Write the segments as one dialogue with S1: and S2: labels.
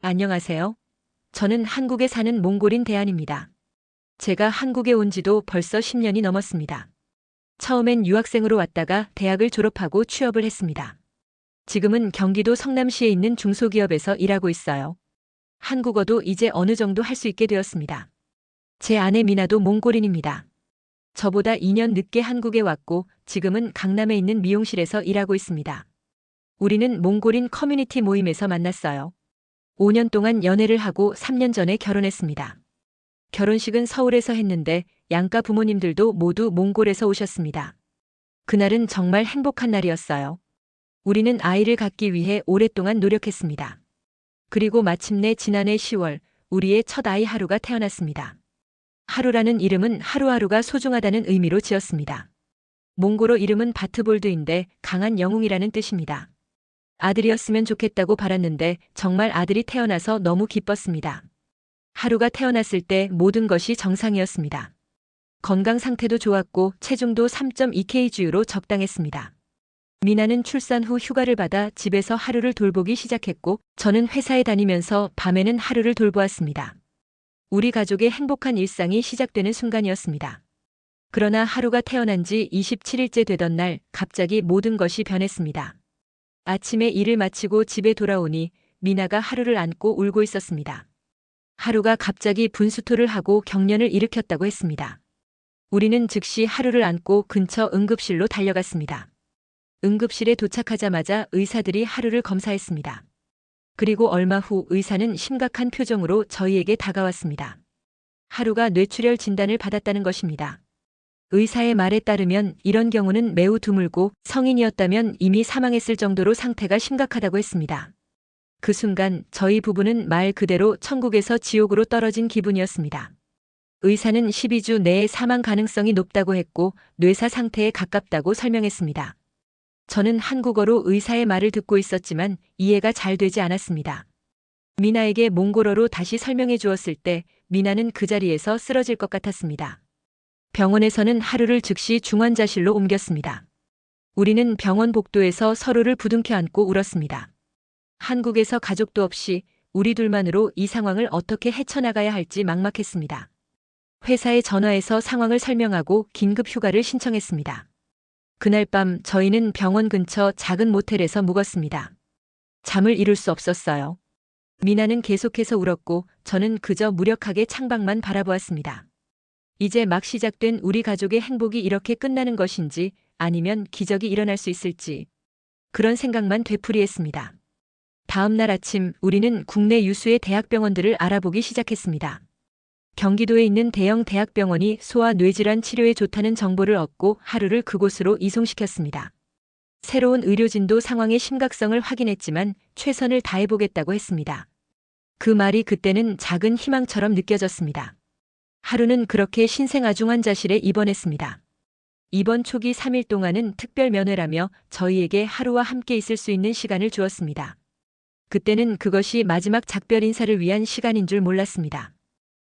S1: 안녕하세요. 저는 한국에 사는 몽골인 대안입니다. 제가 한국에 온 지도 벌써 10년이 넘었습니다. 처음엔 유학생으로 왔다가 대학을 졸업하고 취업을 했습니다. 지금은 경기도 성남시에 있는 중소기업에서 일하고 있어요. 한국어도 이제 어느 정도 할 수 있게 되었습니다. 제 아내 미나도 몽골인입니다. 저보다 2년 늦게 한국에 왔고 지금은 강남에 있는 미용실에서 일하고 있습니다. 우리는 몽골인 커뮤니티 모임에서 만났어요. 5년 동안 연애를 하고 3년 전에 결혼했습니다. 결혼식은 서울에서 했는데 양가 부모님들도 모두 몽골에서 오셨습니다. 그날은 정말 행복한 날이었어요. 우리는 아이를 갖기 위해 오랫동안 노력했습니다. 그리고 마침내 지난해 10월 우리의 첫 아이 하루가 태어났습니다. 하루라는 이름은 하루하루가 소중하다는 의미로 지었습니다. 몽골어 이름은 바트볼드인데 강한 영웅이라는 뜻입니다. 아들이었으면 좋겠다고 바랐는데 정말 아들이 태어나서 너무 기뻤습니다. 하루가 태어났을 때 모든 것이 정상이었습니다. 건강 상태도 좋았고 체중도 3.2kg로 적당했습니다. 미나는 출산 후 휴가를 받아 집에서 하루를 돌보기 시작했고 저는 회사에 다니면서 밤에는 하루를 돌보았습니다. 우리 가족의 행복한 일상이 시작되는 순간이었습니다. 그러나 하루가 태어난 지 27일째 되던 날 갑자기 모든 것이 변했습니다. 아침에 일을 마치고 집에 돌아오니 미나가 하루를 안고 울고 있었습니다. 하루가 갑자기 분수토를 하고 경련을 일으켰다고 했습니다. 우리는 즉시 하루를 안고 근처 응급실로 달려갔습니다. 응급실에 도착하자마자 의사들이 하루를 검사했습니다. 그리고 얼마 후 의사는 심각한 표정으로 저희에게 다가왔습니다. 하루가 뇌출혈 진단을 받았다는 것입니다. 의사의 말에 따르면 이런 경우는 매우 드물고 성인이었다면 이미 사망했을 정도로 상태가 심각하다고 했습니다. 그 순간 저희 부부는 말 그대로 천국에서 지옥으로 떨어진 기분이었습니다. 의사는 12주 내에 사망 가능성이 높다고 했고 뇌사 상태에 가깝다고 설명했습니다. 저는 한국어로 의사의 말을 듣고 있었지만 이해가 잘 되지 않았습니다. 미나에게 몽골어로 다시 설명해 주었을 때 미나는 그 자리에서 쓰러질 것 같았습니다. 병원에서는 하루를 즉시 중환자실로 옮겼습니다. 우리는 병원 복도에서 서로를 부둥켜 안고 울었습니다. 한국에서 가족도 없이 우리 둘만으로 이 상황을 어떻게 헤쳐나가야 할지 막막했습니다. 회사에 전화해서 상황을 설명하고 긴급 휴가를 신청했습니다. 그날 밤 저희는 병원 근처 작은 모텔에서 묵었습니다. 잠을 이룰 수 없었어요. 미나는 계속해서 울었고 저는 그저 무력하게 창밖만 바라보았습니다. 이제 막 시작된 우리 가족의 행복이 이렇게 끝나는 것인지 아니면 기적이 일어날 수 있을지 그런 생각만 되풀이했습니다. 다음 날 아침 우리는 국내 유수의 대학병원들을 알아보기 시작했습니다. 경기도에 있는 대형 대학병원이 소아 뇌질환 치료에 좋다는 정보를 얻고 하루를 그곳으로 이송시켰습니다. 새로운 의료진도 상황의 심각성을 확인했지만 최선을 다해보겠다고 했습니다. 그 말이 그때는 작은 희망처럼 느껴졌습니다. 하루는 그렇게 신생아중환자실에 입원했습니다. 입원 초기 3일 동안은 특별 면회라며 저희에게 하루와 함께 있을 수 있는 시간을 주었습니다. 그때는 그것이 마지막 작별 인사를 위한 시간인 줄 몰랐습니다.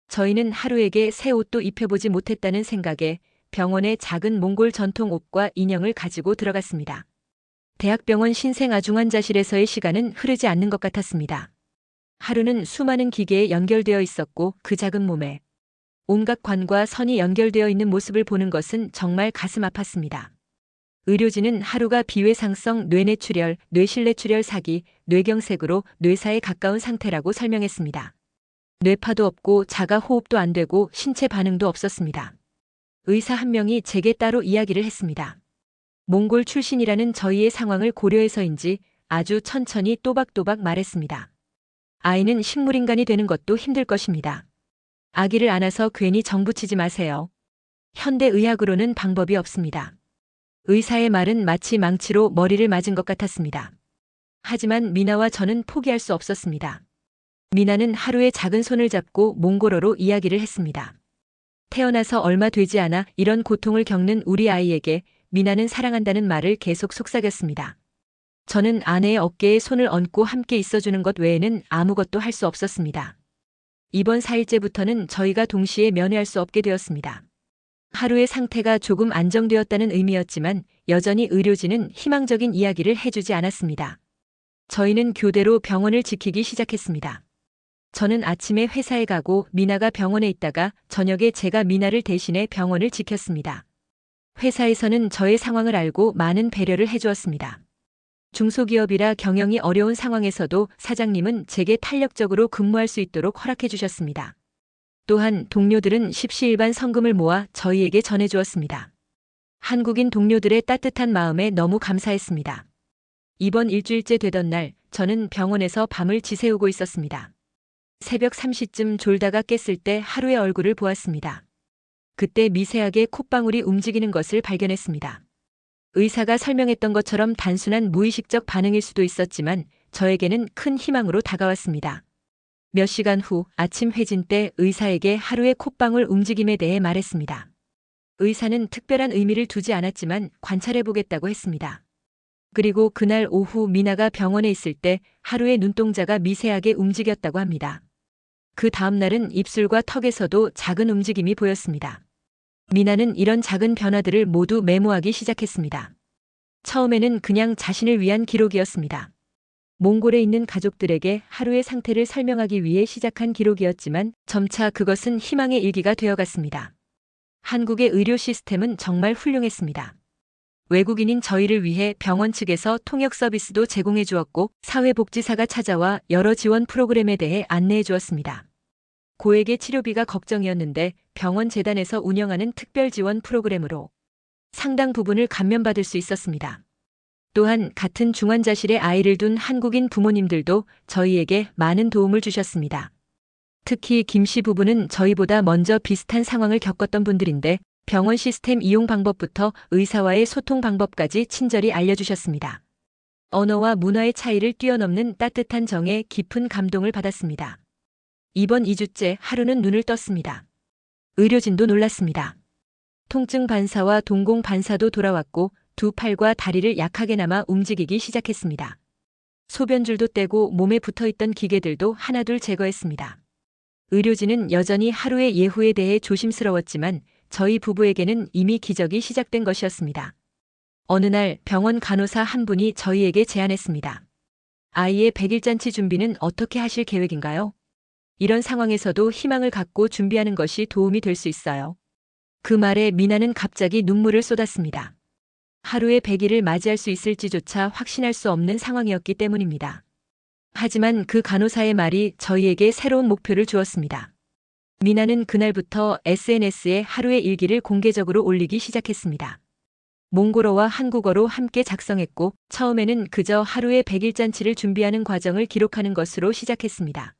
S1: 저희는 하루에게 새 옷도 입혀보지 못했다는 생각에 병원에 작은 몽골 전통 옷과 인형을 가지고 들어갔습니다. 대학병원 신생아중환자실에서의 시간은 흐르지 않는 것 같았습니다. 하루는 수많은 기계에 연결되어 있었고 그 작은 몸에 온갖 관과 선이 연결되어 있는 모습을 보는 것은 정말 가슴 아팠습니다. 의료진은 하루가 비외상성 뇌내출혈, 뇌실내출혈 사기, 뇌경색으로 뇌사에 가까운 상태라고 설명했습니다. 뇌파도 없고 자가 호흡도 안 되고 신체 반응도 없었습니다. 의사 한 명이 제게 따로 이야기를 했습니다. 몽골 출신이라는 저희의 상황을 고려해서인지 아주 천천히 또박또박 말했습니다. 아이는 식물인간이 되는 것도 힘들 것입니다. 아기를 안아서 괜히 정붙이지 마세요. 현대의학으로는 방법이 없습니다. 의사의 말은 마치 망치로 머리를 맞은 것 같았습니다. 하지만 미나와 저는 포기할 수 없었습니다. 미나는 하루의 작은 손을 잡고 몽골어로 이야기를 했습니다. 태어나서 얼마 되지 않아 이런 고통을 겪는 우리 아이에게 미나는 사랑한다는 말을 계속 속삭였습니다. 저는 아내의 어깨에 손을 얹고 함께 있어주는 것 외에는 아무것도 할 수 없었습니다. 이번 4일째부터는 저희가 동시에 면회할 수 없게 되었습니다. 하루의 상태가 조금 안정되었다는 의미였지만 여전히 의료진은 희망적인 이야기를 해주지 않았습니다. 저희는 교대로 병원을 지키기 시작했습니다. 저는 아침에 회사에 가고 미나가 병원에 있다가 저녁에 제가 미나를 대신해 병원을 지켰습니다. 회사에서는 저의 상황을 알고 많은 배려를 해주었습니다. 중소기업이라 경영이 어려운 상황에서도 사장님은 제게 탄력적으로 근무할 수 있도록 허락해 주셨습니다. 또한 동료들은 십시일반 성금을 모아 저희에게 전해주었습니다. 한국인 동료들의 따뜻한 마음에 너무 감사했습니다. 입원 일주일째 되던 날, 저는 병원에서 밤을 지새우고 있었습니다. 새벽 3시쯤 졸다가 깼을 때 하루의 얼굴을 보았습니다. 그때 미세하게 콧방울이 움직이는 것을 발견했습니다. 의사가 설명했던 것처럼 단순한 무의식적 반응일 수도 있었지만 저에게는 큰 희망으로 다가왔습니다. 몇 시간 후 아침 회진 때 의사에게 하루의 콧방울 움직임에 대해 말했습니다. 의사는 특별한 의미를 두지 않았지만 관찰해보겠다고 했습니다. 그리고 그날 오후 미나가 병원에 있을 때 하루의 눈동자가 미세하게 움직였다고 합니다. 그 다음 날은 입술과 턱에서도 작은 움직임이 보였습니다. 미나는 이런 작은 변화들을 모두 메모하기 시작했습니다. 처음에는 그냥 자신을 위한 기록이었습니다. 몽골에 있는 가족들에게 하루의 상태를 설명하기 위해 시작한 기록이었지만 점차 그것은 희망의 일기가 되어갔습니다. 한국의 의료 시스템은 정말 훌륭했습니다. 외국인인 저희를 위해 병원 측에서 통역 서비스도 제공해 주었고 사회복지사가 찾아와 여러 지원 프로그램에 대해 안내해 주었습니다. 고액의 치료비가 걱정이었는데 병원 재단에서 운영하는 특별 지원 프로그램으로 상당 부분을 감면받을 수 있었습니다. 또한 같은 중환자실에 아이를 둔 한국인 부모님들도 저희에게 많은 도움을 주셨습니다. 특히 김 씨 부부는 저희보다 먼저 비슷한 상황을 겪었던 분들인데 병원 시스템 이용 방법부터 의사와의 소통 방법까지 친절히 알려주셨습니다. 언어와 문화의 차이를 뛰어넘는 따뜻한 정에 깊은 감동을 받았습니다. 이번 2주째 하루는 눈을 떴습니다. 의료진도 놀랐습니다. 통증 반사와 동공 반사도 돌아왔고 두 팔과 다리를 약하게나마 움직이기 시작했습니다. 소변줄도 떼고 몸에 붙어있던 기계들도 하나둘 제거했습니다. 의료진은 여전히 하루의 예후에 대해 조심스러웠지만 저희 부부에게는 이미 기적이 시작된 것이었습니다. 어느 날 병원 간호사 한 분이 저희에게 제안했습니다. 아이의 100일잔치 준비는 어떻게 하실 계획인가요? 이런 상황에서도 희망을 갖고 준비하는 것이 도움이 될 수 있어요. 그 말에 미나는 갑자기 눈물을 쏟았습니다. 하루의 100일을 맞이할 수 있을지조차 확신할 수 없는 상황이었기 때문입니다. 하지만 그 간호사의 말이 저희에게 새로운 목표를 주었습니다. 미나는 그날부터 SNS에 하루의 일기를 공개적으로 올리기 시작했습니다. 몽골어와 한국어로 함께 작성했고 처음에는 그저 하루의 100일잔치를 준비하는 과정을 기록하는 것으로 시작했습니다.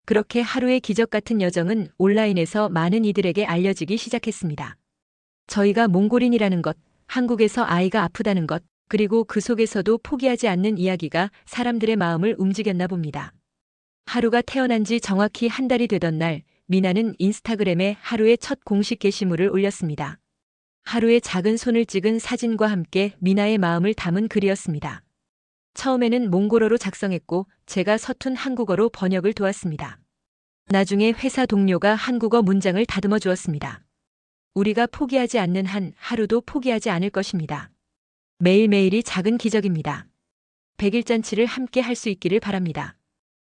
S1: 그렇게 하루의 기적 같은 여정은 온라인에서 많은 이들에게 알려지기 시작했습니다. 저희가 몽골인이라는 것, 한국에서 아이가 아프다는 것, 그리고 그 속에서도 포기하지 않는 이야기가 사람들의 마음을 움직였나 봅니다. 하루가 태어난 지 정확히 한 달이 되던 날, 미나는 인스타그램에 하루의 첫 공식 게시물을 올렸습니다. 하루의 작은 손을 찍은 사진과 함께 미나의 마음을 담은 글이었습니다. 처음에는 몽골어로 작성했고 제가 서툰 한국어로 번역을 도왔습니다. 나중에 회사 동료가 한국어 문장을 다듬어 주었습니다. 우리가 포기하지 않는 한 하루도 포기하지 않을 것입니다. 매일매일이 작은 기적입니다. 100일잔치를 함께 할 수 있기를 바랍니다.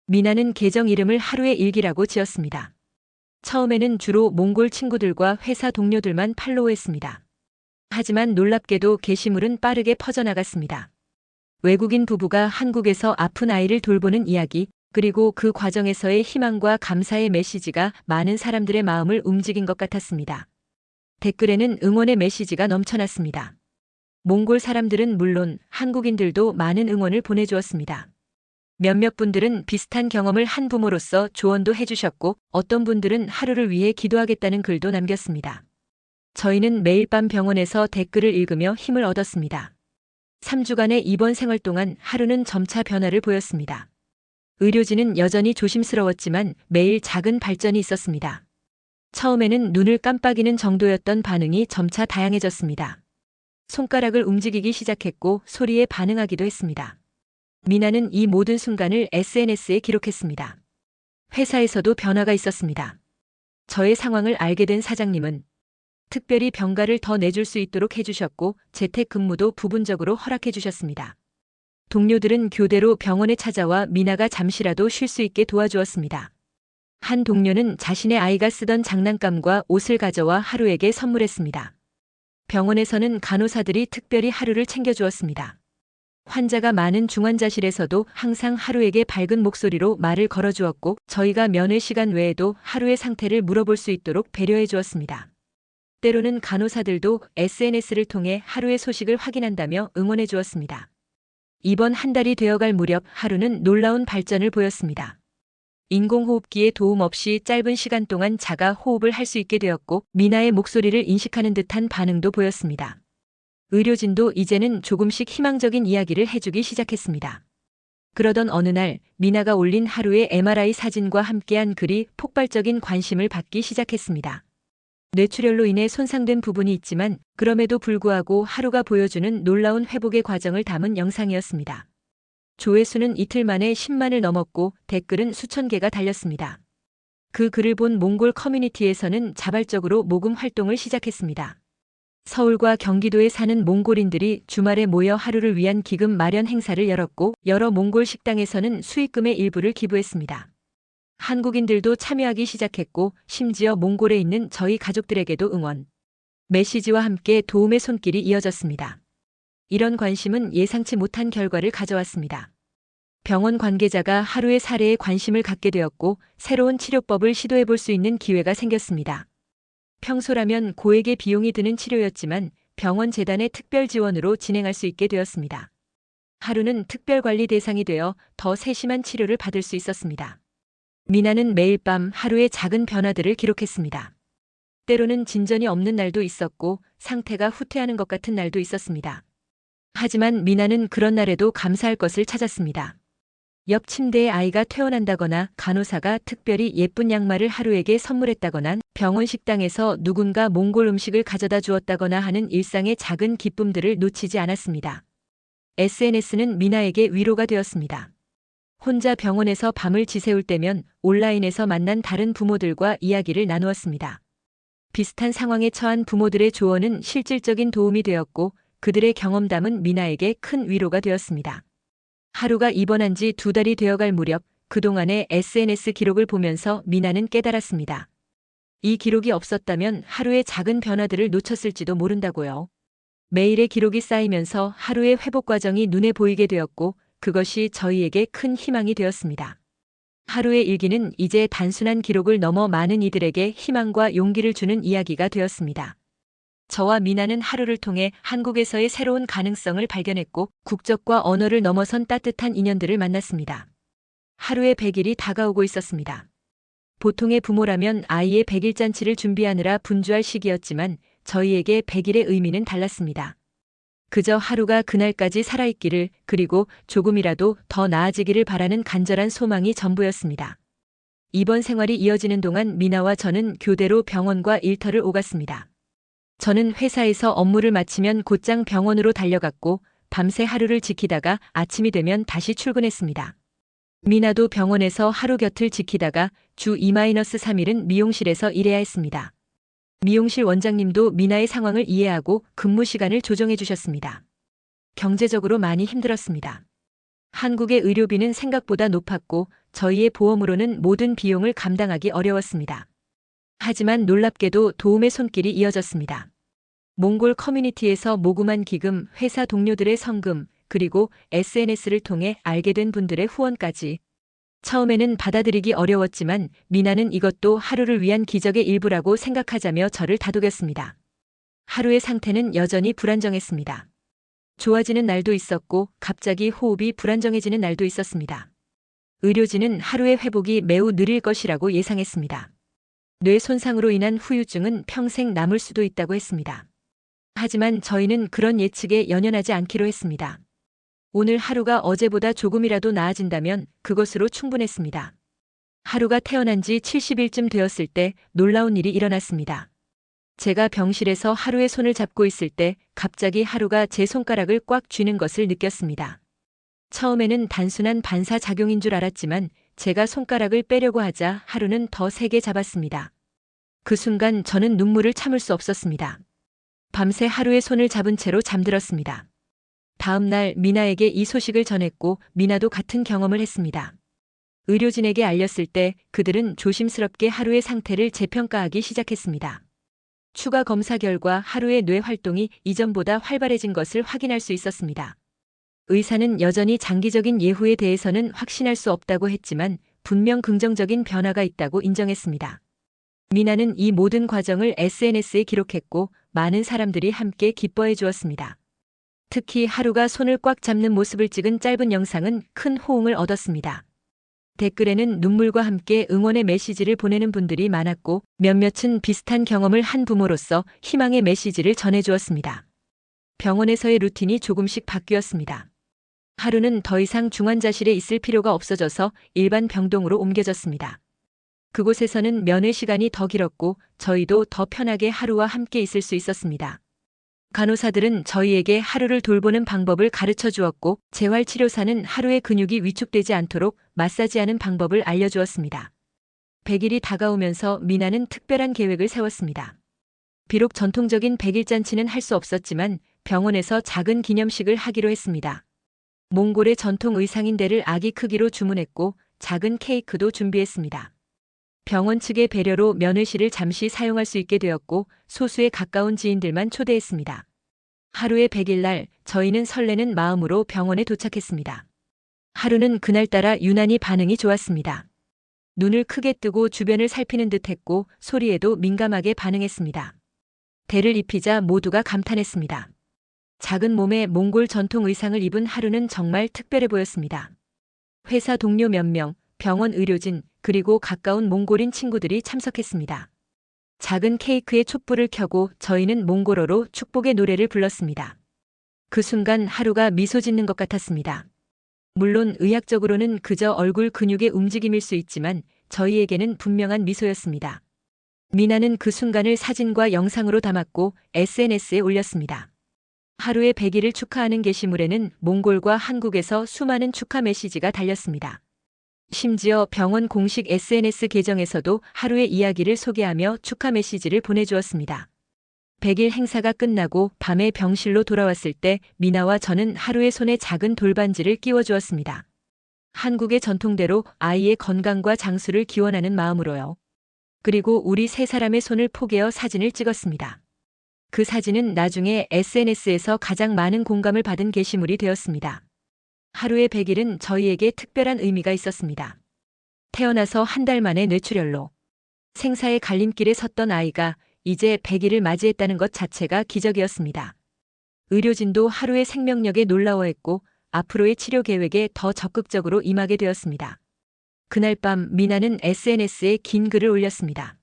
S1: 미나는 계정 이름을 하루의 일기라고 지었습니다. 처음에는 주로 몽골 친구들과 회사 동료들만 팔로우했습니다. 하지만 놀랍게도 게시물은 빠르게 퍼져나갔습니다. 외국인 부부가 한국에서 아픈 아이를 돌보는 이야기, 그리고 그 과정에서의 희망과 감사의 메시지가 많은 사람들의 마음을 움직인 것 같았습니다. 댓글에는 응원의 메시지가 넘쳐났습니다. 몽골 사람들은 물론 한국인들도 많은 응원을 보내주었습니다. 몇몇 분들은 비슷한 경험을 한 부모로서 조언도 해주셨고 어떤 분들은 하루를 위해 기도하겠다는 글도 남겼습니다. 저희는 매일 밤 병원에서 댓글을 읽으며 힘을 얻었습니다. 3주간의 입원 생활 동안 하루는 점차 변화를 보였습니다. 의료진은 여전히 조심스러웠지만 매일 작은 발전이 있었습니다. 처음에는 눈을 깜빡이는 정도였던 반응이 점차 다양해졌습니다. 손가락을 움직이기 시작했고 소리에 반응하기도 했습니다. 미나는 이 모든 순간을 SNS에 기록했습니다. 회사에서도 변화가 있었습니다. 저의 상황을 알게 된 사장님은 특별히 병가를 더 내줄 수 있도록 해주셨고 재택근무도 부분적으로 허락해 주셨습니다. 동료들은 교대로 병원에 찾아와 미나가 잠시라도 쉴 수 있게 도와주었습니다. 한 동료는 자신의 아이가 쓰던 장난감과 옷을 가져와 하루에게 선물했습니다. 병원에서는 간호사들이 특별히 하루를 챙겨주었습니다. 환자가 많은 중환자실에서도 항상 하루에게 밝은 목소리로 말을 걸어주었고 저희가 면회 시간 외에도 하루의 상태를 물어볼 수 있도록 배려해 주었습니다. 때로는 간호사들도 SNS를 통해 하루의 소식을 확인한다며 응원해 주었습니다. 이번 한 달이 되어갈 무렵 하루는 놀라운 발전을 보였습니다. 인공호흡기의 도움 없이 짧은 시간 동안 자가 호흡을 할 수 있게 되었고 미나의 목소리를 인식하는 듯한 반응도 보였습니다. 의료진도 이제는 조금씩 희망적인 이야기를 해주기 시작했습니다. 그러던 어느 날 미나가 올린 하루의 MRI 사진과 함께한 글이 폭발적인 관심을 받기 시작했습니다. 뇌출혈로 인해 손상된 부분이 있지만 그럼에도 불구하고 하루가 보여주는 놀라운 회복의 과정을 담은 영상이었습니다. 조회수는 이틀 만에 10만을 넘었고 댓글은 수천 개가 달렸습니다. 그 글을 본 몽골 커뮤니티에서는 자발적으로 모금 활동을 시작했습니다. 서울과 경기도에 사는 몽골인들이 주말에 모여 하루를 위한 기금 마련 행사를 열었고 여러 몽골 식당에서는 수익금의 일부를 기부했습니다. 한국인들도 참여하기 시작했고 심지어 몽골에 있는 저희 가족들에게도 응원, 메시지와 함께 도움의 손길이 이어졌습니다. 이런 관심은 예상치 못한 결과를 가져왔습니다. 병원 관계자가 하루의 사례에 관심을 갖게 되었고 새로운 치료법을 시도해 볼 수 있는 기회가 생겼습니다. 평소라면 고액의 비용이 드는 치료였지만 병원 재단의 특별 지원으로 진행할 수 있게 되었습니다. 하루는 특별관리 대상이 되어 더 세심한 치료를 받을 수 있었습니다. 미나는 매일 밤 하루의 작은 변화들을 기록했습니다. 때로는 진전이 없는 날도 있었고 상태가 후퇴하는 것 같은 날도 있었습니다. 하지만 미나는 그런 날에도 감사할 것을 찾았습니다. 옆 침대에 아이가 퇴원한다거나 간호사가 특별히 예쁜 양말을 하루에게 선물했다거나 병원 식당에서 누군가 몽골 음식을 가져다 주었다거나 하는 일상의 작은 기쁨들을 놓치지 않았습니다. SNS는 미나에게 위로가 되었습니다. 혼자 병원에서 밤을 지새울 때면 온라인에서 만난 다른 부모들과 이야기를 나누었습니다. 비슷한 상황에 처한 부모들의 조언은 실질적인 도움이 되었고 그들의 경험담은 미나에게 큰 위로가 되었습니다. 하루가 입원한 지 2달이 되어갈 무렵 그동안의 SNS 기록을 보면서 미나는 깨달았습니다. 이 기록이 없었다면 하루의 작은 변화들을 놓쳤을지도 모른다고요. 매일의 기록이 쌓이면서 하루의 회복 과정이 눈에 보이게 되었고 그것이 저희에게 큰 희망이 되었습니다. 하루의 일기는 이제 단순한 기록을 넘어 많은 이들에게 희망과 용기를 주는 이야기가 되었습니다. 저와 미나는 하루를 통해 한국에서의 새로운 가능성을 발견했고 국적과 언어를 넘어선 따뜻한 인연들을 만났습니다. 하루의 100일이 다가오고 있었습니다. 보통의 부모라면 아이의 100일 잔치를 준비하느라 분주할 시기였지만 저희에게 100일의 의미는 달랐습니다. 그저 하루가 그날까지 살아있기를 그리고 조금이라도 더 나아지기를 바라는 간절한 소망이 전부였습니다. 입원 생활이 이어지는 동안 미나와 저는 교대로 병원과 일터를 오갔습니다. 저는 회사에서 업무를 마치면 곧장 병원으로 달려갔고 밤새 하루를 지키다가 아침이 되면 다시 출근했습니다. 미나도 병원에서 하루 곁을 지키다가 주 2-3일은 미용실에서 일해야 했습니다. 미용실 원장님도 미나의 상황을 이해하고 근무 시간을 조정해 주셨습니다. 경제적으로 많이 힘들었습니다. 한국의 의료비는 생각보다 높았고 저희의 보험으로는 모든 비용을 감당하기 어려웠습니다. 하지만 놀랍게도 도움의 손길이 이어졌습니다. 몽골 커뮤니티에서 모금한 기금, 회사 동료들의 성금, 그리고 SNS를 통해 알게 된 분들의 후원까지. 처음에는 받아들이기 어려웠지만 미나는 이것도 하루를 위한 기적의 일부라고 생각하자며 저를 다독였습니다. 하루의 상태는 여전히 불안정했습니다. 좋아지는 날도 있었고 갑자기 호흡이 불안정해지는 날도 있었습니다. 의료진은 하루의 회복이 매우 느릴 것이라고 예상했습니다. 뇌 손상으로 인한 후유증은 평생 남을 수도 있다고 했습니다. 하지만 저희는 그런 예측에 연연하지 않기로 했습니다. 오늘 하루가 어제보다 조금이라도 나아진다면 그것으로 충분했습니다. 하루가 태어난 지 70일쯤 되었을 때 놀라운 일이 일어났습니다. 제가 병실에서 하루의 손을 잡고 있을 때 갑자기 하루가 제 손가락을 꽉 쥐는 것을 느꼈습니다. 처음에는 단순한 반사작용인 줄 알았지만 제가 손가락을 빼려고 하자 하루는 더 세게 잡았습니다. 그 순간 저는 눈물을 참을 수 없었습니다. 밤새 하루의 손을 잡은 채로 잠들었습니다. 다음 날 미나에게 이 소식을 전했고 미나도 같은 경험을 했습니다. 의료진에게 알렸을 때 그들은 조심스럽게 하루의 상태를 재평가하기 시작했습니다. 추가 검사 결과 하루의 뇌 활동이 이전보다 활발해진 것을 확인할 수 있었습니다. 의사는 여전히 장기적인 예후에 대해서는 확신할 수 없다고 했지만 분명 긍정적인 변화가 있다고 인정했습니다. 미나는 이 모든 과정을 SNS에 기록했고 많은 사람들이 함께 기뻐해 주었습니다. 특히 하루가 손을 꽉 잡는 모습을 찍은 짧은 영상은 큰 호응을 얻었습니다. 댓글에는 눈물과 함께 응원의 메시지를 보내는 분들이 많았고 몇몇은 비슷한 경험을 한 부모로서 희망의 메시지를 전해주었습니다. 병원에서의 루틴이 조금씩 바뀌었습니다. 하루는 더 이상 중환자실에 있을 필요가 없어져서 일반 병동으로 옮겨졌습니다. 그곳에서는 면회 시간이 더 길었고 저희도 더 편하게 하루와 함께 있을 수 있었습니다. 간호사들은 저희에게 하루를 돌보는 방법을 가르쳐 주었고 재활치료사는 하루의 근육이 위축되지 않도록 마사지하는 방법을 알려주었습니다. 100일이 다가오면서 미나는 특별한 계획을 세웠습니다. 비록 전통적인 100일 잔치는 할 수 없었지만 병원에서 작은 기념식을 하기로 했습니다. 몽골의 전통 의상인 대를 아기 크기로 주문했고 작은 케이크도 준비했습니다. 병원 측의 배려로 면회실을 잠시 사용할 수 있게 되었고 소수의 가까운 지인들만 초대했습니다. 하루의 100일 날 저희는 설레는 마음으로 병원에 도착했습니다. 하루는 그날따라 유난히 반응이 좋았습니다. 눈을 크게 뜨고 주변을 살피는 듯했고 소리에도 민감하게 반응했습니다. 대를 입히자 모두가 감탄했습니다. 작은 몸에 몽골 전통 의상을 입은 하루는 정말 특별해 보였습니다. 회사 동료 몇 명, 병원 의료진, 그리고 가까운 몽골인 친구들이 참석했습니다. 작은 케이크에 촛불을 켜고 저희는 몽골어로 축복의 노래를 불렀습니다. 그 순간 하루가 미소 짓는 것 같았습니다. 물론 의학적으로는 그저 얼굴 근육의 움직임일 수 있지만 저희에게는 분명한 미소였습니다. 미나는 그 순간을 사진과 영상으로 담았고 SNS에 올렸습니다. 하루의 100일을 축하하는 게시물에는 몽골과 한국에서 수많은 축하 메시지가 달렸습니다. 심지어 병원 공식 SNS 계정에서도 하루의 이야기를 소개하며 축하 메시지를 보내주었습니다. 100일 행사가 끝나고 밤에 병실로 돌아왔을 때 미나와 저는 하루의 손에 작은 돌반지를 끼워주었습니다. 한국의 전통대로 아이의 건강과 장수를 기원하는 마음으로요. 그리고 우리 세 사람의 손을 포개어 사진을 찍었습니다. 그 사진은 나중에 SNS에서 가장 많은 공감을 받은 게시물이 되었습니다. 하루의 100일은 저희에게 특별한 의미가 있었습니다. 태어나서 한 달 만에 뇌출혈로 생사의 갈림길에 섰던 아이가 이제 100일을 맞이했다는 것 자체가 기적이었습니다. 의료진도 하루의 생명력에 놀라워했고 앞으로의 치료 계획에 더 적극적으로 임하게 되었습니다. 그날 밤 미나는 SNS에 긴 글을 올렸습니다.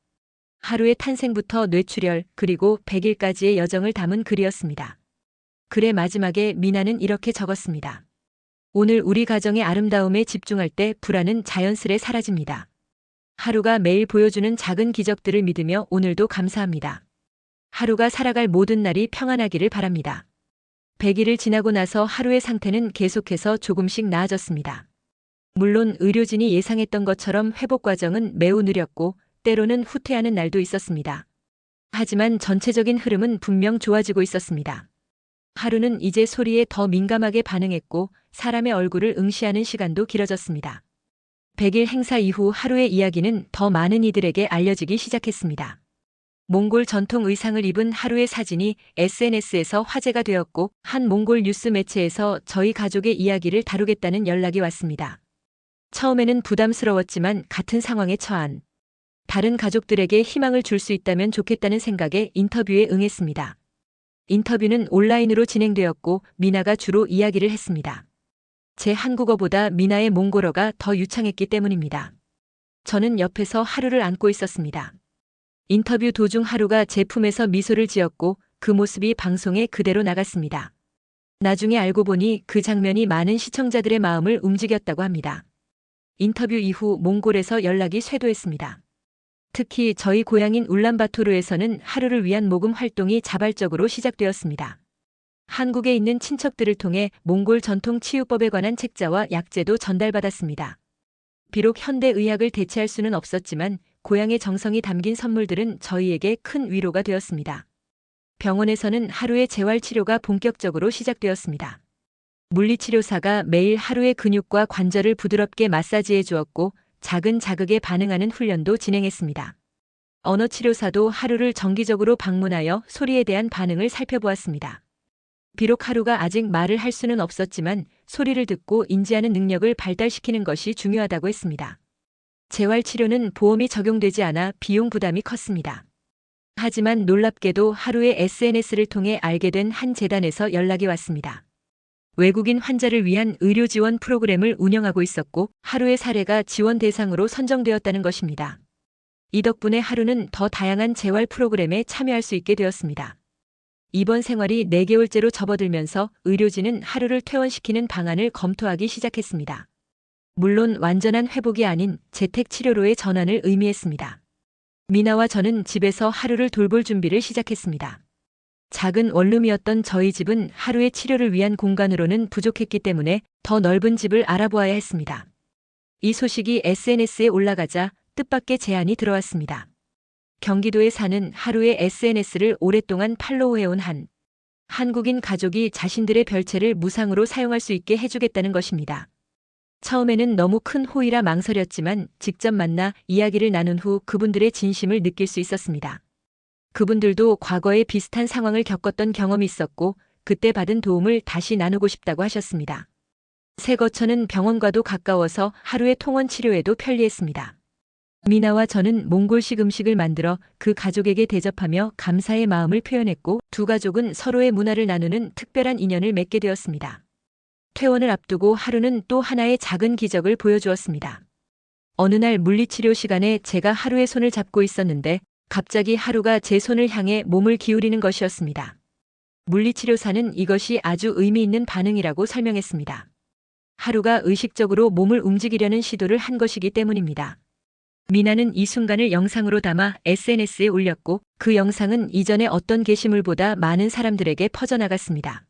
S1: 하루의 탄생부터 뇌출혈 그리고 100일까지의 여정을 담은 글이었습니다. 글의 마지막에 미나는 이렇게 적었습니다. 오늘 우리 가정의 아름다움에 집중할 때 불안은 자연스레 사라집니다. 하루가 매일 보여주는 작은 기적들을 믿으며 오늘도 감사합니다. 하루가 살아갈 모든 날이 평안하기를 바랍니다. 100일을 지나고 나서 하루의 상태는 계속해서 조금씩 나아졌습니다. 물론 의료진이 예상했던 것처럼 회복 과정은 매우 느렸고 때로는 후퇴하는 날도 있었습니다. 하지만 전체적인 흐름은 분명 좋아지고 있었습니다. 하루는 이제 소리에 더 민감하게 반응했고 사람의 얼굴을 응시하는 시간도 길어졌습니다. 100일 행사 이후 하루의 이야기는 더 많은 이들에게 알려지기 시작했습니다. 몽골 전통 의상을 입은 하루의 사진이 SNS에서 화제가 되었고 한 몽골 뉴스 매체에서 저희 가족의 이야기를 다루겠다는 연락이 왔습니다. 처음에는 부담스러웠지만 같은 상황에 처한 다른 가족들에게 희망을 줄 수 있다면 좋겠다는 생각에 인터뷰에 응했습니다. 인터뷰는 온라인으로 진행되었고 미나가 주로 이야기를 했습니다. 제 한국어보다 미나의 몽골어가 더 유창했기 때문입니다. 저는 옆에서 하루를 안고 있었습니다. 인터뷰 도중 하루가 제품에서 미소를 지었고 그 모습이 방송에 그대로 나갔습니다. 나중에 알고 보니 그 장면이 많은 시청자들의 마음을 움직였다고 합니다. 인터뷰 이후 몽골에서 연락이 쇄도했습니다. 특히 저희 고향인 울란바토르에서는 하루를 위한 모금 활동이 자발적으로 시작되었습니다. 한국에 있는 친척들을 통해 몽골 전통 치유법에 관한 책자와 약재도 전달받았습니다. 비록 현대 의학을 대체할 수는 없었지만 고향의 정성이 담긴 선물들은 저희에게 큰 위로가 되었습니다. 병원에서는 하루의 재활치료가 본격적으로 시작되었습니다. 물리치료사가 매일 하루의 근육과 관절을 부드럽게 마사지해 주었고 작은 자극에 반응하는 훈련도 진행했습니다. 언어치료사도 하루를 정기적으로 방문하여 소리에 대한 반응을 살펴보았습니다. 비록 하루가 아직 말을 할 수는 없었지만 소리를 듣고 인지하는 능력을 발달시키는 것이 중요하다고 했습니다. 재활치료는 보험이 적용되지 않아 비용 부담이 컸습니다. 하지만 놀랍게도 하루에 SNS를 통해 알게 된 한 재단에서 연락이 왔습니다. 외국인 환자를 위한 의료 지원 프로그램을 운영하고 있었고 하루의 사례가 지원 대상으로 선정되었다는 것입니다. 이 덕분에 하루는 더 다양한 재활 프로그램에 참여할 수 있게 되었습니다. 입원 생활이 4개월째로 접어들면서 의료진은 하루를 퇴원시키는 방안을 검토하기 시작했습니다. 물론 완전한 회복이 아닌 재택 치료로의 전환을 의미했습니다. 미나와 저는 집에서 하루를 돌볼 준비를 시작했습니다. 작은 원룸이었던 저희 집은 하루의 치료를 위한 공간으로는 부족했기 때문에 더 넓은 집을 알아보아야 했습니다. 이 소식이 SNS에 올라가자 뜻밖의 제안이 들어왔습니다. 경기도에 사는 하루의 SNS를 오랫동안 팔로우해온 한국인 가족이 자신들의 별채를 무상으로 사용할 수 있게 해주겠다는 것입니다. 처음에는 너무 큰 호의라 망설였지만 직접 만나 이야기를 나눈 후 그분들의 진심을 느낄 수 있었습니다. 그분들도 과거에 비슷한 상황을 겪었던 경험이 있었고 그때 받은 도움을 다시 나누고 싶다고 하셨습니다. 새 거처는 병원과도 가까워서 하루의 통원 치료에도 편리했습니다. 미나와 저는 몽골식 음식을 만들어 그 가족에게 대접하며 감사의 마음을 표현했고 두 가족은 서로의 문화를 나누는 특별한 인연을 맺게 되었습니다. 퇴원을 앞두고 하루는 또 하나의 작은 기적을 보여주었습니다. 어느 날 물리치료 시간에 제가 하루의 손을 잡고 있었는데 갑자기 하루가 제 손을 향해 몸을 기울이는 것이었습니다. 물리치료사는 이것이 아주 의미 있는 반응이라고 설명했습니다. 하루가 의식적으로 몸을 움직이려는 시도를 한 것이기 때문입니다. 미나는 이 순간을 영상으로 담아 SNS에 올렸고 그 영상은 이전의 어떤 게시물보다 많은 사람들에게 퍼져나갔습니다.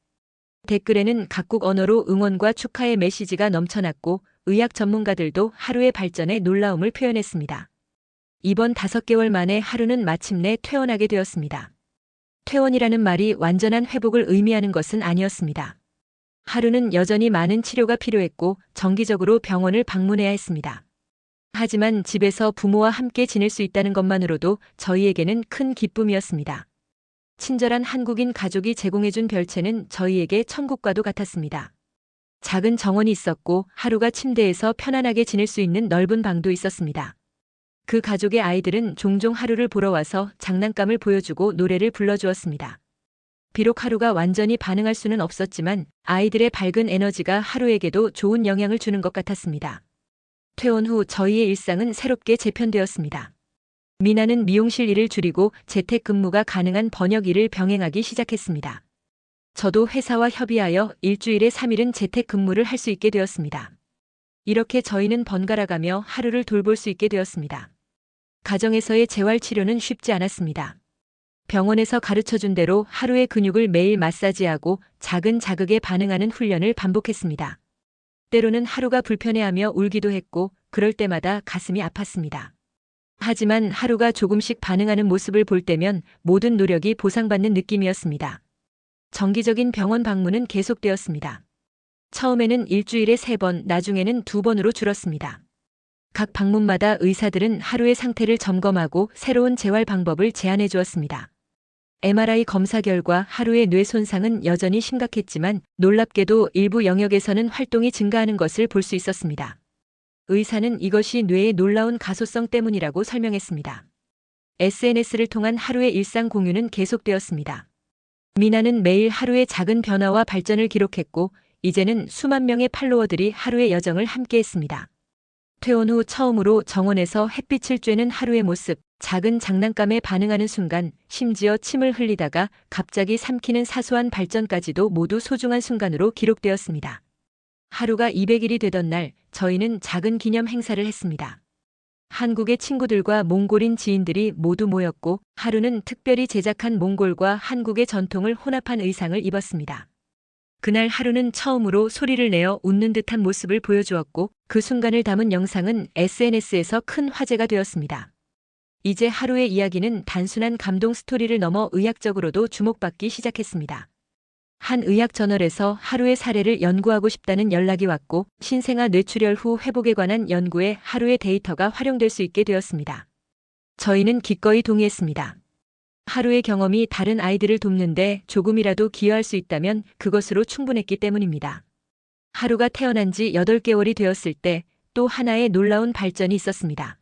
S1: 댓글에는 각국 언어로 응원과 축하의 메시지가 넘쳐났고 의학 전문가들도 하루의 발전에 놀라움을 표현했습니다. 이번 5개월 만에 하루는 마침내 퇴원하게 되었습니다. 퇴원이라는 말이 완전한 회복을 의미하는 것은 아니었습니다. 하루는 여전히 많은 치료가 필요했고 정기적으로 병원을 방문해야 했습니다. 하지만 집에서 부모와 함께 지낼 수 있다는 것만으로도 저희에게는 큰 기쁨이었습니다. 친절한 한국인 가족이 제공해준 별채는 저희에게 천국과도 같았습니다. 작은 정원이 있었고 하루가 침대에서 편안하게 지낼 수 있는 넓은 방도 있었습니다. 그 가족의 아이들은 종종 하루를 보러 와서 장난감을 보여주고 노래를 불러주었습니다. 비록 하루가 완전히 반응할 수는 없었지만 아이들의 밝은 에너지가 하루에게도 좋은 영향을 주는 것 같았습니다. 퇴원 후 저희의 일상은 새롭게 재편되었습니다. 미나는 미용실 일을 줄이고 재택근무가 가능한 번역 일을 병행하기 시작했습니다. 저도 회사와 협의하여 일주일에 3일은 재택근무를 할 수 있게 되었습니다. 이렇게 저희는 번갈아가며 하루를 돌볼 수 있게 되었습니다. 가정에서의 재활치료는 쉽지 않았습니다. 병원에서 가르쳐준 대로 하루의 근육을 매일 마사지하고 작은 자극에 반응하는 훈련을 반복했습니다. 때로는 하루가 불편해하며 울기도 했고 그럴 때마다 가슴이 아팠습니다. 하지만 하루가 조금씩 반응하는 모습을 볼 때면 모든 노력이 보상받는 느낌이었습니다. 정기적인 병원 방문은 계속되었습니다. 처음에는 일주일에 3번, 나중에는 2번으로 줄었습니다. 각 방문마다 의사들은 하루의 상태를 점검하고 새로운 재활 방법을 제안해 주었습니다. MRI 검사 결과 하루의 뇌 손상은 여전히 심각했지만 놀랍게도 일부 영역에서는 활동이 증가하는 것을 볼 수 있었습니다. 의사는 이것이 뇌의 놀라운 가소성 때문이라고 설명했습니다. SNS를 통한 하루의 일상 공유는 계속되었습니다. 미나는 매일 하루의 작은 변화와 발전을 기록했고 이제는 수만 명의 팔로워들이 하루의 여정을 함께했습니다. 퇴원 후 처음으로 정원에서 햇빛을 쬐는 하루의 모습, 작은 장난감에 반응하는 순간, 심지어 침을 흘리다가 갑자기 삼키는 사소한 발전까지도 모두 소중한 순간으로 기록되었습니다. 하루가 200일이 되던 날, 저희는 작은 기념 행사를 했습니다. 한국의 친구들과 몽골인 지인들이 모두 모였고 하루는 특별히 제작한 몽골과 한국의 전통을 혼합한 의상을 입었습니다. 그날 하루는 처음으로 소리를 내어 웃는 듯한 모습을 보여주었고 그 순간을 담은 영상은 SNS에서 큰 화제가 되었습니다. 이제 하루의 이야기는 단순한 감동 스토리를 넘어 의학적으로도 주목받기 시작했습니다. 한 의학 저널에서 하루의 사례를 연구하고 싶다는 연락이 왔고 신생아 뇌출혈 후 회복에 관한 연구에 하루의 데이터가 활용될 수 있게 되었습니다. 저희는 기꺼이 동의했습니다. 하루의 경험이 다른 아이들을 돕는데 조금이라도 기여할 수 있다면 그것으로 충분했기 때문입니다. 하루가 태어난 지 8개월이 되었을 때 또 하나의 놀라운 발전이 있었습니다.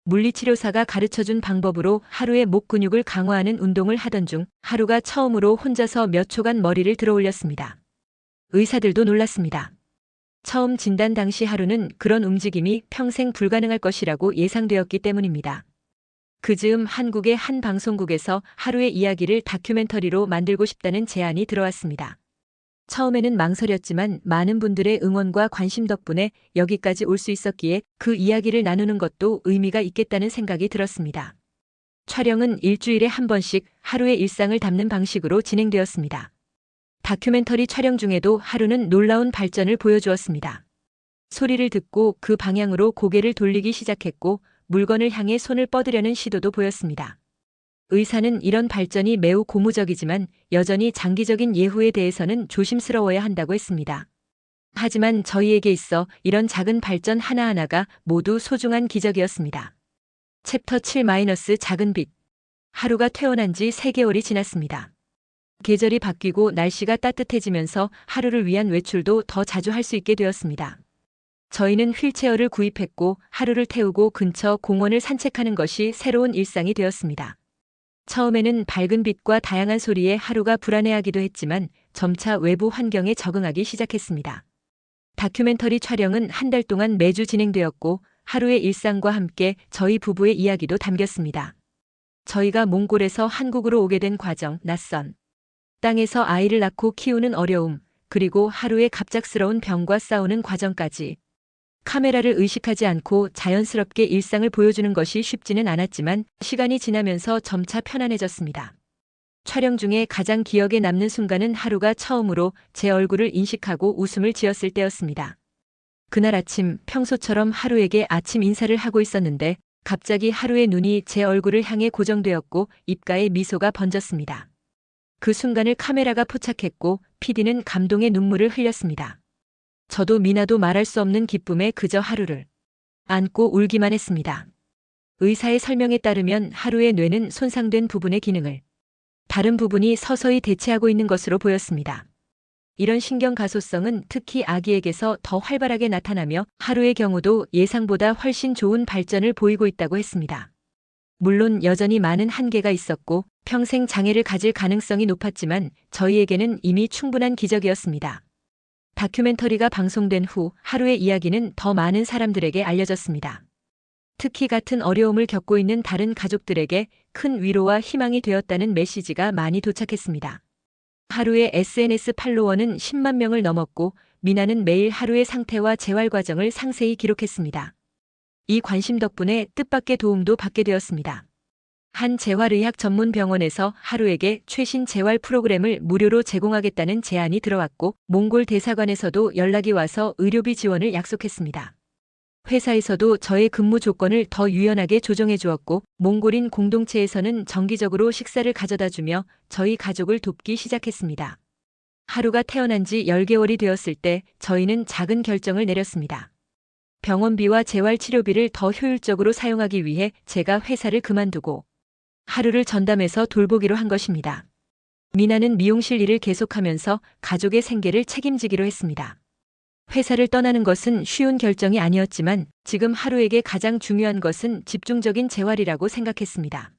S1: 물리치료사가 가르쳐준 방법으로 하루의 목 근육을 강화하는 운동을 하던 중 하루가 처음으로 혼자서 몇 초간 머리를 들어 올렸습니다. 의사들도 놀랐습니다. 처음 진단 당시 하루는 그런 움직임이 평생 불가능할 것이라고 예상되었기 때문입니다. 그 즈음 한국의 한 방송국에서 하루의 이야기를 다큐멘터리로 만들고 싶다는 제안이 들어왔습니다. 처음에는 망설였지만 많은 분들의 응원과 관심 덕분에 여기까지 올 수 있었기에 그 이야기를 나누는 것도 의미가 있겠다는 생각이 들었습니다. 촬영은 일주일에 한 번씩 하루의 일상을 담는 방식으로 진행되었습니다. 다큐멘터리 촬영 중에도 하루는 놀라운 발전을 보여주었습니다. 소리를 듣고 그 방향으로 고개를 돌리기 시작했고 물건을 향해 손을 뻗으려는 시도도 보였습니다. 의사는 이런 발전이 매우 고무적이지만 여전히 장기적인 예후에 대해서는 조심스러워야 한다고 했습니다. 하지만 저희에게 있어 이런 작은 발전 하나하나가 모두 소중한 기적이었습니다. 챕터 7- 작은 빛. 하루가 태어난 지 3개월이 지났습니다. 계절이 바뀌고 날씨가 따뜻해지면서 하루를 위한 외출도 더 자주 할 수 있게 되었습니다. 저희는 휠체어를 구입했고 하루를 태우고 근처 공원을 산책하는 것이 새로운 일상이 되었습니다. 처음에는 밝은 빛과 다양한 소리에 하루가 불안해하기도 했지만 점차 외부 환경에 적응하기 시작했습니다. 다큐멘터리 촬영은 한 달 동안 매주 진행되었고 하루의 일상과 함께 저희 부부의 이야기도 담겼습니다. 저희가 몽골에서 한국으로 오게 된 과정, 낯선 땅에서 아이를 낳고 키우는 어려움, 그리고 하루의 갑작스러운 병과 싸우는 과정까지. 카메라를 의식하지 않고 자연스럽게 일상을 보여주는 것이 쉽지는 않았지만 시간이 지나면서 점차 편안해졌습니다. 촬영 중에 가장 기억에 남는 순간은 하루가 처음으로 제 얼굴을 인식하고 웃음을 지었을 때였습니다. 그날 아침 평소처럼 하루에게 아침 인사를 하고 있었는데 갑자기 하루의 눈이 제 얼굴을 향해 고정되었고 입가에 미소가 번졌습니다. 그 순간을 카메라가 포착했고 PD는 감동의 눈물을 흘렸습니다. 저도 미나도 말할 수 없는 기쁨에 그저 하루를 안고 울기만 했습니다. 의사의 설명에 따르면 하루의 뇌는 손상된 부분의 기능을 다른 부분이 서서히 대체하고 있는 것으로 보였습니다. 이런 신경 가소성은 특히 아기에게서 더 활발하게 나타나며 하루의 경우도 예상보다 훨씬 좋은 발전을 보이고 있다고 했습니다. 물론 여전히 많은 한계가 있었고 평생 장애를 가질 가능성이 높았지만 저희에게는 이미 충분한 기적이었습니다. 다큐멘터리가 방송된 후 하루의 이야기는 더 많은 사람들에게 알려졌습니다. 특히 같은 어려움을 겪고 있는 다른 가족들에게 큰 위로와 희망이 되었다는 메시지가 많이 도착했습니다. 하루의 SNS 팔로워는 10만 명을 넘었고 미나는 매일 하루의 상태와 재활 과정을 상세히 기록했습니다. 이 관심 덕분에 뜻밖의 도움도 받게 되었습니다. 한 재활의학 전문 병원에서 하루에게 최신 재활 프로그램을 무료로 제공하겠다는 제안이 들어왔고 몽골 대사관에서도 연락이 와서 의료비 지원을 약속했습니다. 회사에서도 저의 근무 조건을 더 유연하게 조정해 주었고 몽골인 공동체에서는 정기적으로 식사를 가져다 주며 저희 가족을 돕기 시작했습니다. 하루가 태어난 지 10개월이 되었을 때 저희는 작은 결정을 내렸습니다. 병원비와 재활치료비를 더 효율적으로 사용하기 위해 제가 회사를 그만두고 하루를 전담해서 돌보기로 한 것입니다. 미나는 미용실 일을 계속하면서 가족의 생계를 책임지기로 했습니다. 회사를 떠나는 것은 쉬운 결정이 아니었지만 지금 하루에게 가장 중요한 것은 집중적인 재활이라고 생각했습니다.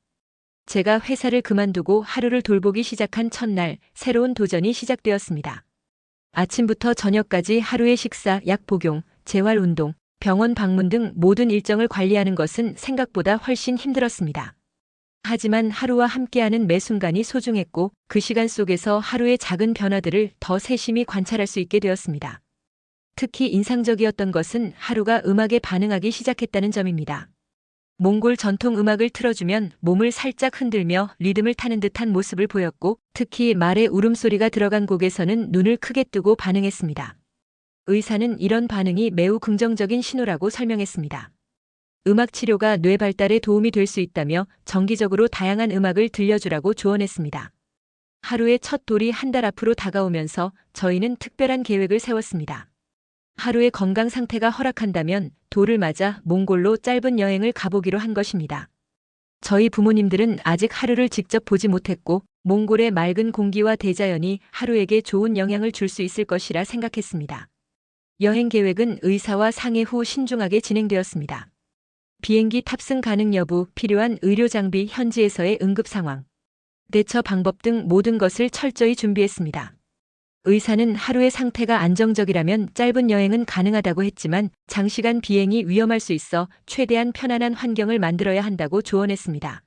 S1: 제가 회사를 그만두고 하루를 돌보기 시작한 첫날 새로운 도전이 시작되었습니다. 아침부터 저녁까지 하루의 식사, 약 복용, 재활 운동, 병원 방문 등 모든 일정을 관리하는 것은 생각보다 훨씬 힘들었습니다. 하지만 하루와 함께하는 매 순간이 소중했고 그 시간 속에서 하루의 작은 변화들을 더 세심히 관찰할 수 있게 되었습니다. 특히 인상적이었던 것은 하루가 음악에 반응하기 시작했다는 점입니다. 몽골 전통 음악을 틀어주면 몸을 살짝 흔들며 리듬을 타는 듯한 모습을 보였고 특히 말의 울음소리가 들어간 곡에서는 눈을 크게 뜨고 반응했습니다. 의사는 이런 반응이 매우 긍정적인 신호라고 설명했습니다. 음악 치료가 뇌 발달에 도움이 될 수 있다며 정기적으로 다양한 음악을 들려주라고 조언했습니다. 하루의 첫 돌이 한 달 앞으로 다가오면서 저희는 특별한 계획을 세웠습니다. 하루의 건강 상태가 허락한다면 돌을 맞아 몽골로 짧은 여행을 가보기로 한 것입니다. 저희 부모님들은 아직 하루를 직접 보지 못했고 몽골의 맑은 공기와 대자연이 하루에게 좋은 영향을 줄 수 있을 것이라 생각했습니다. 여행 계획은 의사와 상의 후 신중하게 진행되었습니다. 비행기 탑승 가능 여부, 필요한 의료 장비, 현지에서의 응급 상황, 대처 방법 등 모든 것을 철저히 준비했습니다. 의사는 하루의 상태가 안정적이라면 짧은 여행은 가능하다고 했지만 장시간 비행이 위험할 수 있어 최대한 편안한 환경을 만들어야 한다고 조언했습니다.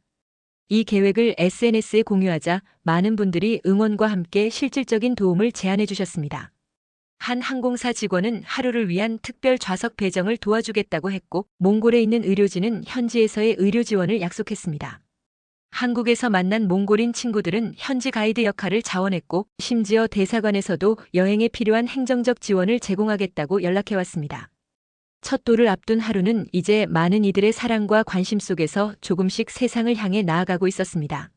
S1: 이 계획을 SNS에 공유하자 많은 분들이 응원과 함께 실질적인 도움을 제안해 주셨습니다. 한 항공사 직원은 하루를 위한 특별 좌석 배정을 도와주겠다고 했고 몽골에 있는 의료진은 현지에서의 의료 지원을 약속했습니다. 한국에서 만난 몽골인 친구들은 현지 가이드 역할을 자원했고 심지어 대사관에서도 여행에 필요한 행정적 지원을 제공하겠다고 연락해왔습니다. 첫 돌을 앞둔 하루는 이제 많은 이들의 사랑과 관심 속에서 조금씩 세상을 향해 나아가고 있었습니다.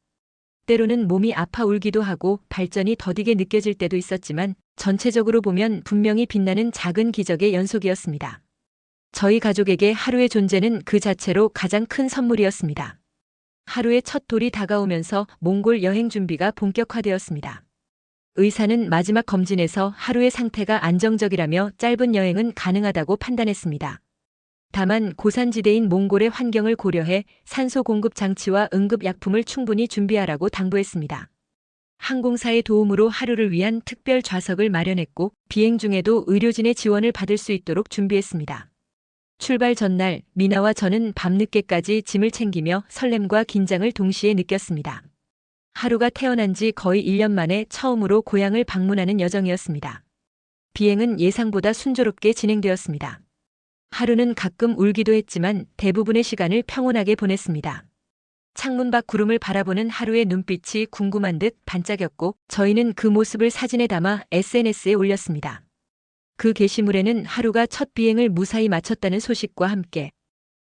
S1: 때로는 몸이 아파 울기도 하고 발전이 더디게 느껴질 때도 있었지만 전체적으로 보면 분명히 빛나는 작은 기적의 연속이었습니다. 저희 가족에게 하루의 존재는 그 자체로 가장 큰 선물이었습니다. 하루의 첫 돌이 다가오면서 몽골 여행 준비가 본격화되었습니다. 의사는 마지막 검진에서 하루의 상태가 안정적이라며 짧은 여행은 가능하다고 판단했습니다. 다만 고산지대인 몽골의 환경을 고려해 산소 공급 장치와 응급 약품을 충분히 준비하라고 당부했습니다. 항공사의 도움으로 하루를 위한 특별 좌석을 마련했고 비행 중에도 의료진의 지원을 받을 수 있도록 준비했습니다. 출발 전날 미나와 저는 밤늦게까지 짐을 챙기며 설렘과 긴장을 동시에 느꼈습니다. 하루가 태어난 지 거의 1년 만에 처음으로 고향을 방문하는 여정이었습니다. 비행은 예상보다 순조롭게 진행되었습니다. 하루는 가끔 울기도 했지만 대부분의 시간을 평온하게 보냈습니다. 창문 밖 구름을 바라보는 하루의 눈빛이 궁금한 듯 반짝였고 저희는 그 모습을 사진에 담아 SNS에 올렸습니다. 그 게시물에는 하루가 첫 비행을 무사히 마쳤다는 소식과 함께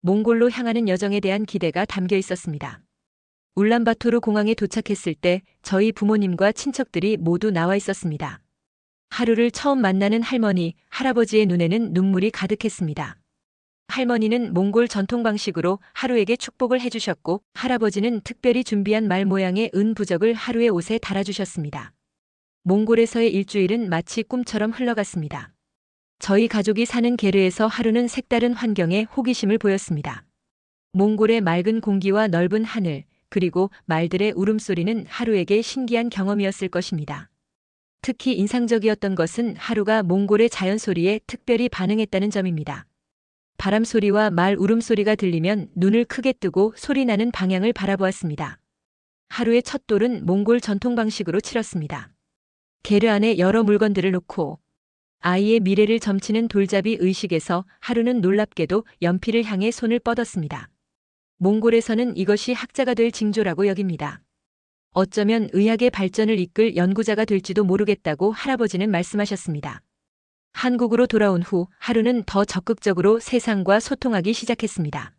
S1: 몽골로 향하는 여정에 대한 기대가 담겨 있었습니다. 울란바토르 공항에 도착했을 때 저희 부모님과 친척들이 모두 나와 있었습니다. 하루를 처음 만나는 할머니, 할아버지의 눈에는 눈물이 가득했습니다. 할머니는 몽골 전통 방식으로 하루에게 축복을 해주셨고 할아버지는 특별히 준비한 말 모양의 은 부적을 하루의 옷에 달아주셨습니다. 몽골에서의 일주일은 마치 꿈처럼 흘러갔습니다. 저희 가족이 사는 게르에서 하루는 색다른 환경에 호기심을 보였습니다. 몽골의 맑은 공기와 넓은 하늘, 그리고 말들의 울음소리는 하루에게 신기한 경험이었을 것입니다. 특히 인상적이었던 것은 하루가 몽골의 자연 소리에 특별히 반응했다는 점입니다. 바람 소리와 말 울음소리가 들리면 눈을 크게 뜨고 소리나는 방향을 바라보았습니다. 하루의 첫 돌은 몽골 전통 방식으로 치렀습니다. 게르 안에 여러 물건들을 놓고 아이의 미래를 점치는 돌잡이 의식에서 하루는 놀랍게도 연필을 향해 손을 뻗었습니다. 몽골에서는 이것이 학자가 될 징조라고 여깁니다. 어쩌면 의학의 발전을 이끌 연구자가 될지도 모르겠다고 할아버지는 말씀하셨습니다. 한국으로 돌아온 후 하루는 더 적극적으로 세상과 소통하기 시작했습니다.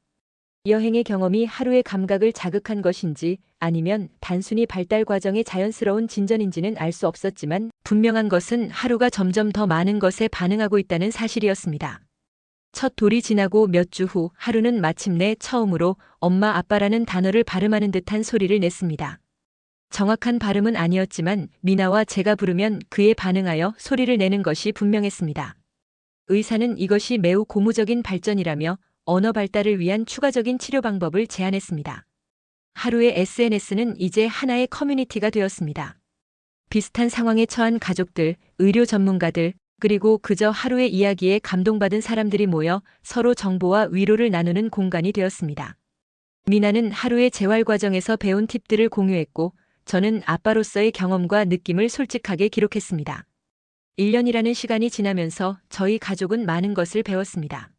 S1: 여행의 경험이 하루의 감각을 자극한 것인지 아니면 단순히 발달 과정의 자연스러운 진전인지는 알 수 없었지만 분명한 것은 하루가 점점 더 많은 것에 반응하고 있다는 사실이었습니다. 첫 돌이 지나고 몇 주 후 하루는 마침내 처음으로 엄마 아빠라는 단어를 발음하는 듯한 소리를 냈습니다. 정확한 발음은 아니었지만 미나와 제가 부르면 그에 반응하여 소리를 내는 것이 분명했습니다. 의사는 이것이 매우 고무적인 발전이라며 언어 발달을 위한 추가적인 치료 방법을 제안했습니다. 하루의 SNS는 이제 하나의 커뮤니티가 되었습니다. 비슷한 상황에 처한 가족들, 의료 전문가들, 그리고 그저 하루의 이야기에 감동받은 사람들이 모여 서로 정보와 위로를 나누는 공간이 되었습니다. 미나는 하루의 재활 과정에서 배운 팁들을 공유했고 저는 아빠로서의 경험과 느낌을 솔직하게 기록했습니다. 1년이라는 시간이 지나면서 저희 가족은 많은 것을 배웠습니다.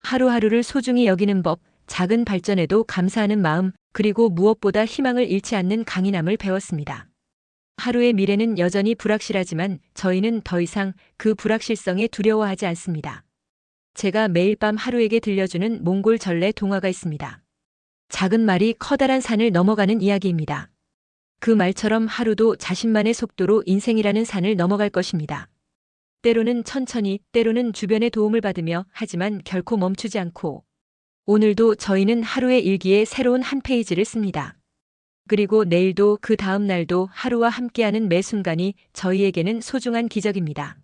S1: 하루하루를 소중히 여기는 법, 작은 발전에도 감사하는 마음, 그리고 무엇보다 희망을 잃지 않는 강인함을 배웠습니다. 하루의 미래는 여전히 불확실하지만 저희는 더 이상 그 불확실성에 두려워하지 않습니다. 제가 매일 밤 하루에게 들려주는 몽골 전래 동화가 있습니다. 작은 말이 커다란 산을 넘어가는 이야기입니다. 그 말처럼 하루도 자신만의 속도로 인생이라는 산을 넘어갈 것입니다. 때로는 천천히, 때로는 주변의 도움을 받으며, 하지만 결코 멈추지 않고. 오늘도 저희는 하루의 일기에 새로운 한 페이지를 씁니다. 그리고 내일도 그 다음 날도 하루와 함께하는 매 순간이 저희에게는 소중한 기적입니다.